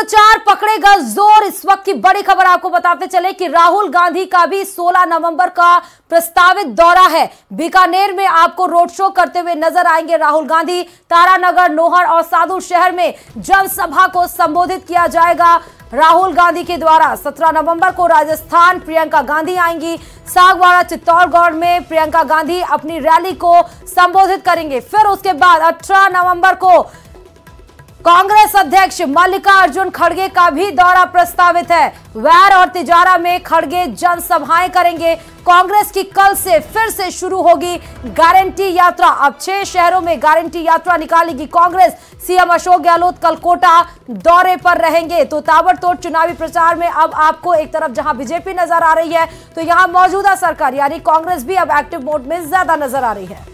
प्रचार पकड़ेगा जोर। इस वक्त की बड़ी खबर आपको बताते चले कि राहुल गांधी का भी 16 नवंबर का प्रस्तावित दौरा है। बीकानेर में आपको रोड शो करते हुए नजर आएंगे राहुल गांधी। तारानगर, नोहर और साधु शहर में जनसभा को संबोधित किया जाएगा राहुल गांधी के द्वारा। 17 नवंबर को राजस्थान प्रियंका गांधी आएंगी। सागवाड़ा, चित्तौड़गढ़ में प्रियंका गांधी अपनी रैली को संबोधित करेंगे। फिर उसके बाद 18 नवंबर को कांग्रेस अध्यक्ष मल्लिकार्जुन खड़गे का भी दौरा प्रस्तावित है। वैर और तिजारा में खड़गे जनसभाएं करेंगे। कांग्रेस की कल से फिर से शुरू होगी गारंटी यात्रा। अब 6 शहरों में गारंटी यात्रा निकालेगी कांग्रेस। सीएम अशोक गहलोत कल कोटा दौरे पर रहेंगे। तो ताबड़तोड़ चुनावी प्रचार में अब आपको एक तरफ जहां बीजेपी नजर आ रही है, तो यहां मौजूदा सरकार यानी कांग्रेस भी अब एक्टिव मोड में ज्यादा नजर आ रही है।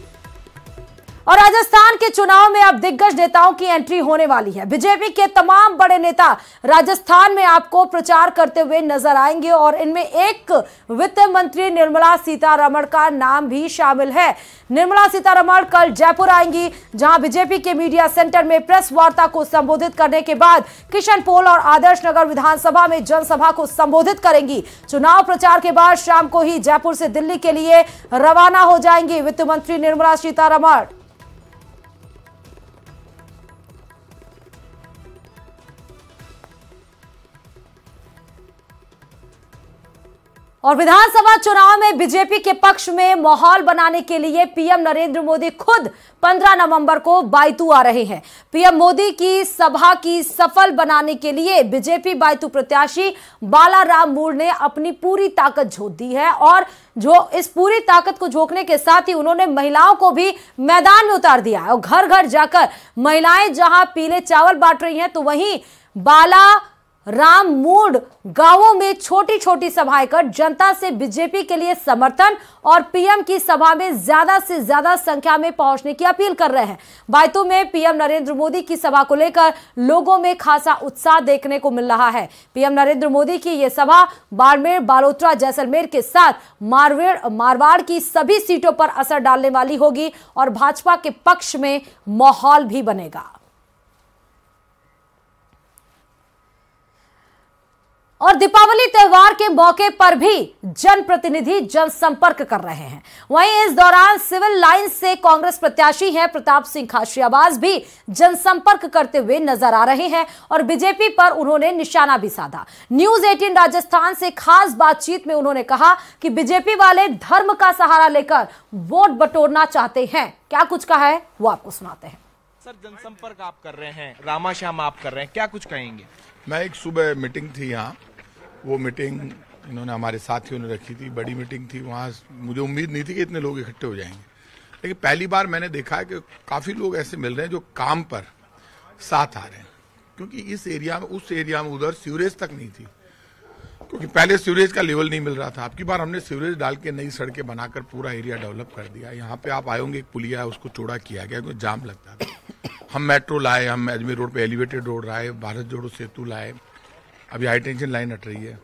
और राजस्थान के चुनाव में अब दिग्गज नेताओं की एंट्री होने वाली है। बीजेपी के तमाम बड़े नेता राजस्थान में आपको प्रचार करते हुए नजर आएंगे और इनमें एक वित्त मंत्री निर्मला सीतारमण का नाम भी शामिल है। निर्मला सीतारमण कल जयपुर आएंगी, जहां बीजेपी के मीडिया सेंटर में प्रेस वार्ता को संबोधित करने के बाद किशनपोल और आदर्श नगर विधानसभा में जनसभा को संबोधित करेंगी। चुनाव प्रचार के बाद शाम को ही जयपुर से दिल्ली के लिए रवाना हो जाएंगी वित्त मंत्री निर्मला सीतारमण। और विधानसभा चुनाव में बीजेपी के पक्ष में माहौल बनाने के लिए पीएम नरेंद्र मोदी खुद 15 नवंबर को बायतू आ रहे हैं। पीएम मोदी की सभा की सफल बनाने के लिए बीजेपी बायतू प्रत्याशी बालाराम मूड ने अपनी पूरी ताकत झोंक दी है और जो इस पूरी ताकत को झोंकने के साथ ही उन्होंने महिलाओं को भी मैदान में उतार दिया है। और घर घर जाकर महिलाएं जहां पीले चावल बांट रही हैं, तो वहीं बालाराम मूड गांवों में छोटी छोटी सभाएं कर जनता से बीजेपी के लिए समर्थन और पीएम की सभा में ज्यादा से ज्यादा संख्या में पहुंचने की अपील कर रहे हैं। बायतू में पीएम नरेंद्र मोदी की सभा को लेकर लोगों में खासा उत्साह देखने को मिल रहा है। पीएम नरेंद्र मोदी की यह सभा बाड़मेर, बालोतरा, जैसलमेर के साथ मारवाड़ की सभी सीटों पर असर डालने वाली होगी और भाजपा के पक्ष में माहौल भी बनेगा। और दीपावली त्योहार के मौके पर भी जनप्रतिनिधि जनसंपर्क कर रहे हैं। वहीं इस दौरान सिविल लाइन से कांग्रेस प्रत्याशी हैं प्रताप सिंह खाचरियावास भी जनसंपर्क करते हुए नजर आ रहे हैं और बीजेपी पर उन्होंने निशाना भी साधा। न्यूज 18 राजस्थान से खास बातचीत में उन्होंने कहा कि बीजेपी वाले धर्म का सहारा लेकर वोट बटोरना चाहते हैं। क्या कुछ कहा है वो आपको सुनाते हैं। सर, जनसंपर्क आप कर रहे हैं, रामाश्याम आप कर रहे हैं, क्या कुछ कहेंगे? मैं एक सुबह मीटिंग थी यहाँ, वो मीटिंग इन्होंने हमारे साथियों ने रखी थी, बड़ी मीटिंग थी। वहाँ मुझे उम्मीद नहीं थी कि इतने लोग इकट्ठे हो जाएंगे, लेकिन पहली बार मैंने देखा है कि काफ़ी लोग ऐसे मिल रहे हैं जो काम पर साथ आ रहे हैं। क्योंकि इस एरिया में, उस एरिया में उधर सीवरेज तक नहीं थी, क्योंकि पहले सीवरेज का लेवल नहीं मिल रहा था। आपकी बार हमने सीवरेज डाल के नई सड़कें बनाकर पूरा एरिया डेवलप कर दिया। यहाँ पे आप आए होंगे, एक पुलिया है, उसको चौड़ा किया गया क्योंकि जाम लगता था। हम मेट्रो लाए, हम अजमेर रोड पे एलिवेटेड रोड लाए, भारत जोड़ो सेतु लाए, अभी हाई टेंशन लाइन हट रही है।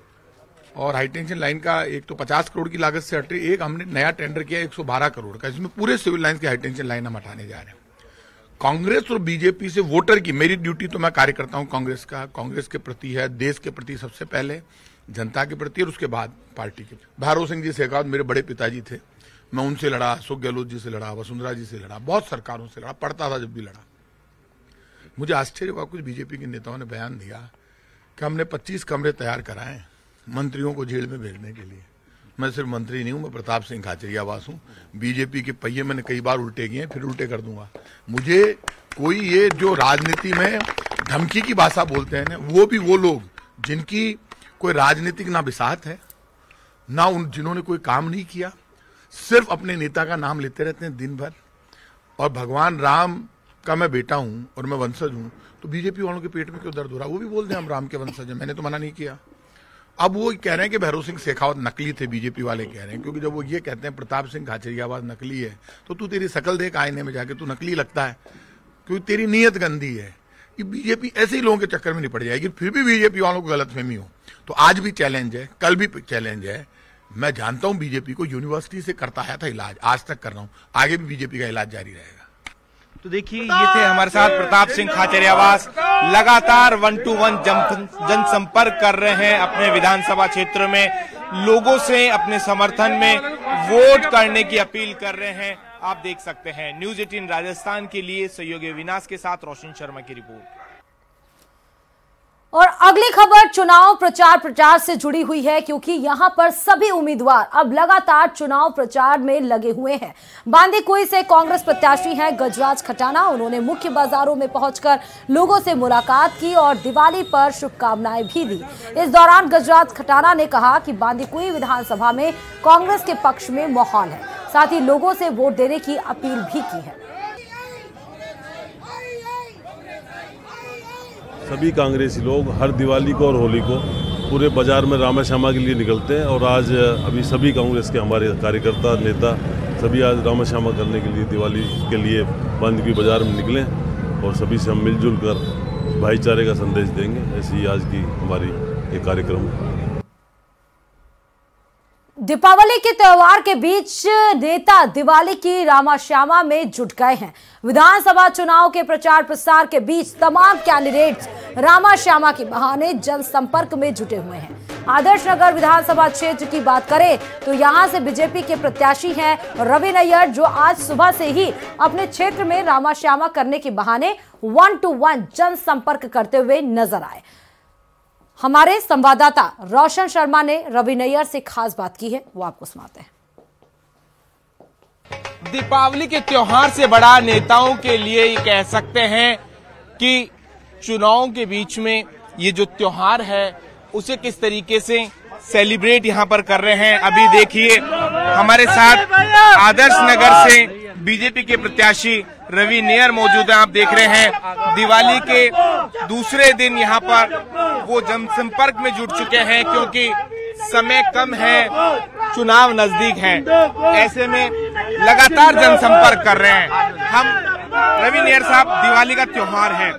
और हाई टेंशन लाइन का एक तो 50 करोड़ की लागत से हट रही है, एक हमने नया टेंडर किया 112 करोड़ का, इसमें पूरे सिविल लाइन की हाई टेंशन लाइन हम हटाने जा रहे हैं। कांग्रेस और बीजेपी से वोटर की, मेरी ड्यूटी तो मैं कार्य करता हूँ कांग्रेस का, कांग्रेस के प्रति है, देश के प्रति सबसे पहले, जनता के प्रति और उसके बाद पार्टी के। भैरव सिंह जी शेखावत मेरे बड़े पिताजी थे, मैं उनसे लड़ा, अशोक गहलोत जी से लड़ा, वसुंधरा जी से लड़ा, बहुत सरकारों से लड़ा, पढ़ता था जब भी लड़ा। मुझे आश्चर्य हुआ, कुछ बीजेपी के नेताओं ने बयान दिया कि हमने 25 कमरे तैयार कराए मंत्रियों को जेल में भेजने के लिए। मैं सिर्फ मंत्री नहीं हूं, मैं प्रताप सिंह खाचरियावास हूं। बीजेपी के पहिए मैंने कई बार उल्टे किए, फिर उल्टे कर दूंगा। मुझे कोई ये जो राजनीति में धमकी की भाषा बोलते हैं ना, वो भी वो लोग जिनकी कोई राजनीतिक ना बिसात है, ना जिन्होंने कोई काम नहीं किया, सिर्फ अपने नेता का नाम लेते रहते हैं दिन भर। और भगवान राम का मैं बेटा हूं और मैं वंशज हूं, तो बीजेपी वालों के पेट में क्यों दर्द हो रहा है? वो भी बोलते हैं हम राम के वंशज हैं, मैंने तो मना नहीं किया। अब वो कह रहे हैं कि भैरव सिंह शेखावत नकली थे, बीजेपी वाले कह रहे हैं, क्योंकि जब वो ये कहते हैं प्रताप सिंह खाचरियावास नकली है, तो तू तेरी शकल देख आईने में जाके, तू नकली लगता है, क्योंकि तेरी नीयत गंदी है। कि बीजेपी ऐसे ही लोगों के चक्कर में नहीं पड़ जाएगी, फिर भी बीजेपी वालों को गलतफहमी हो। तो आज भी चैलेंज है, कल भी चैलेंज है। मैं जानता हूं बीजेपी को, यूनिवर्सिटी से करता आया था इलाज, आज तक कर रहा हूं, आगे भी बीजेपी का इलाज जारी रहेगा। तो देखिए ये थे हमारे साथ प्रताप सिंह खाचरियावास, लगातार 1-to-1 जनसंपर्क कर रहे हैं अपने विधानसभा क्षेत्र में, लोगों से अपने समर्थन में वोट करने की अपील कर रहे हैं। आप देख सकते हैं। न्यूज़ 18 राजस्थान के लिए सहयोगी अविनाश के साथ रोशन शर्मा की रिपोर्ट। और अगली खबर चुनाव प्रचार से जुड़ी हुई है, क्योंकि यहां पर सभी उम्मीदवार अब लगातार चुनाव प्रचार में लगे हुए हैं। बांदीकुई से कांग्रेस प्रत्याशी हैं गजराज खटाना। उन्होंने मुख्य बाजारों में पहुंचकर लोगों से मुलाकात की और दिवाली पर शुभकामनाएं भी दी। इस दौरान गजराज खटाना ने कहा कि बांदीकुई विधानसभा में कांग्रेस के पक्ष में माहौल है, साथ ही लोगों से वोट देने की अपील भी की है। सभी कांग्रेसी लोग हर दिवाली को और होली को पूरे बाजार में रामा श्यामा के लिए निकलते हैं और आज अभी सभी कांग्रेस के हमारे कार्यकर्ता नेता सभी आज रामा श्यामा करने के लिए दिवाली के लिए बांदीकुई बाजार में निकले और सभी से हम मिलजुल कर भाईचारे का संदेश देंगे। ऐसी ही आज की हमारी ये कार्यक्रम है। दीपावली के त्योहार के बीच नेता दिवाली की रामा श्यामा में जुट गए हैं। विधानसभा चुनाव के प्रचार प्रसार के बीच तमाम कैंडिडेट्स रामा श्यामा के बहाने जनसंपर्क में जुटे हुए हैं। आदर्श नगर विधानसभा क्षेत्र की बात करें तो यहां से बीजेपी के प्रत्याशी हैं रवि नैयर, जो आज सुबह से ही अपने क्षेत्र में रामा श्यामा करने के बहाने 1-to-1 जनसंपर्क करते हुए नजर आए। हमारे संवाददाता रोशन शर्मा ने रवि नैयर से खास बात की है, वो आपको सुनाते हैं। दीपावली के त्योहार से बड़ा नेताओं के लिए ये कह सकते हैं कि चुनाव के बीच में ये जो त्योहार है उसे किस तरीके से सेलिब्रेट यहाँ पर कर रहे हैं। अभी देखिए हमारे साथ आदर्श नगर से बीजेपी के प्रत्याशी रवि नैयर मौजूद हैं। आप देख रहे हैं दिवाली के दूसरे दिन यहाँ पर वो जनसंपर्क में जुट चुके हैं, क्योंकि समय कम है, चुनाव नजदीक है, ऐसे में लगातार जनसंपर्क कर रहे हैं हम। रवि नैयर साहब, दिवाली का त्योहार है,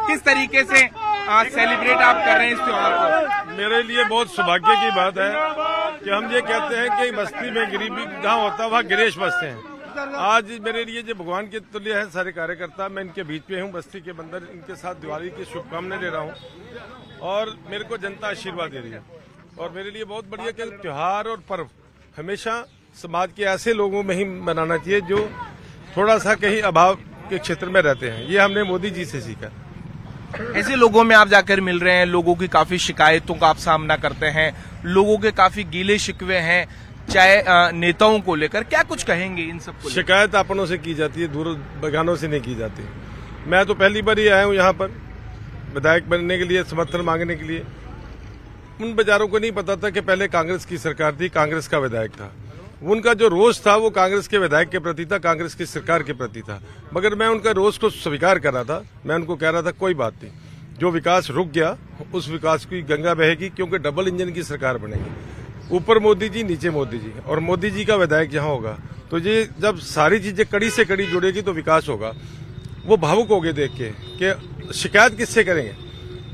किस तरीके से सेलिब्रेट आप कर रहे हैं इस त्योहार को? मेरे लिए बहुत सौभाग्य की बात है कि हम ये कहते हैं कि बस्ती में गरीबी जहाँ होता है वहाँ गिरीश बसते हैं। आज मेरे लिए जो भगवान के तुल्य है सारे कार्यकर्ता, मैं इनके बीच में हूँ, बस्ती के बंदर, इनके साथ दिवाली की शुभकामनाएं दे रहा हूँ और मेरे को जनता आशीर्वाद दे रही है। और मेरे लिए बहुत बढ़िया कि त्योहार और पर्व हमेशा समाज के ऐसे लोगों में ही मनाना चाहिए जो थोड़ा सा कहीं अभाव के क्षेत्र में रहते हैं। ये हमने मोदी जी से सीखा। ऐसे लोगों में आप जाकर मिल रहे हैं, लोगों की काफी शिकायतों का आप सामना करते हैं, लोगों के काफी गीले शिकवे हैं, चाहे नेताओं को लेकर, क्या कुछ कहेंगे इन सब को? शिकायत अपनों से की जाती है, दूर बगानों से नहीं की जाती। मैं तो पहली बार ही आया हूँ यहाँ पर विधायक बनने के लिए, समर्थन मांगने के लिए। उन बेचारों को नहीं पता था कि पहले कांग्रेस की सरकार थी, कांग्रेस का विधायक था। उनका जो रोष था वो कांग्रेस के विधायक के प्रति था, कांग्रेस की सरकार के प्रति था। मगर मैं उनका रोष को स्वीकार कर रहा था। मैं उनको कह रहा था कोई बात नहीं, जो विकास रुक गया उस विकास की गंगा बहेगी, क्योंकि डबल इंजन की सरकार बनेगी। ऊपर मोदी जी, नीचे मोदी जी, और मोदी जी का विधायक जहाँ होगा तो ये जब सारी चीजें कड़ी से कड़ी जुड़ेगी तो विकास होगा। वो भावुक हो गए देख के कि शिकायत किससे करेंगे।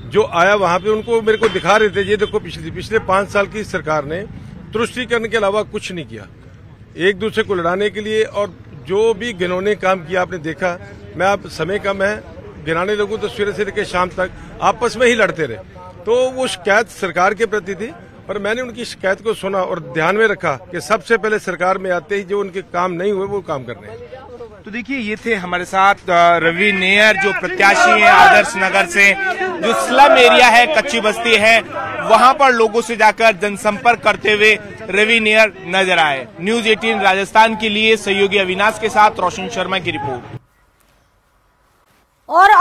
जो आया वहां पे उनको मेरे को दिखा रहे थे, ये देखो पिछले 5 साल की सरकार ने तुष्टिकरण के अलावा कुछ नहीं किया एक दूसरे को लड़ाने के लिए। और जो भी घिनौने काम किया आपने देखा। मैं अब समय कम है, गिनाने लगूं तो सवेरे से लेकर शाम तक आपस में ही लड़ते रहे। तो वो शिकायत सरकार के प्रति थी, पर मैंने उनकी शिकायत को सुना और ध्यान में रखा कि सबसे पहले सरकार में आते ही जो उनके काम नहीं हुए वो काम करने हैं। तो देखिए ये थे हमारे साथ रवि नैयर, जो प्रत्याशी हैं आदर्श नगर से, जो स्लम एरिया है, कच्ची बस्ती है, वहां पर लोगों से जाकर जनसंपर्क करते हुए रवि नैयर नजर आए। न्यूज़ 18 राजस्थान के लिए सहयोगी अविनाश के साथ रोशन शर्मा की रिपोर्ट। और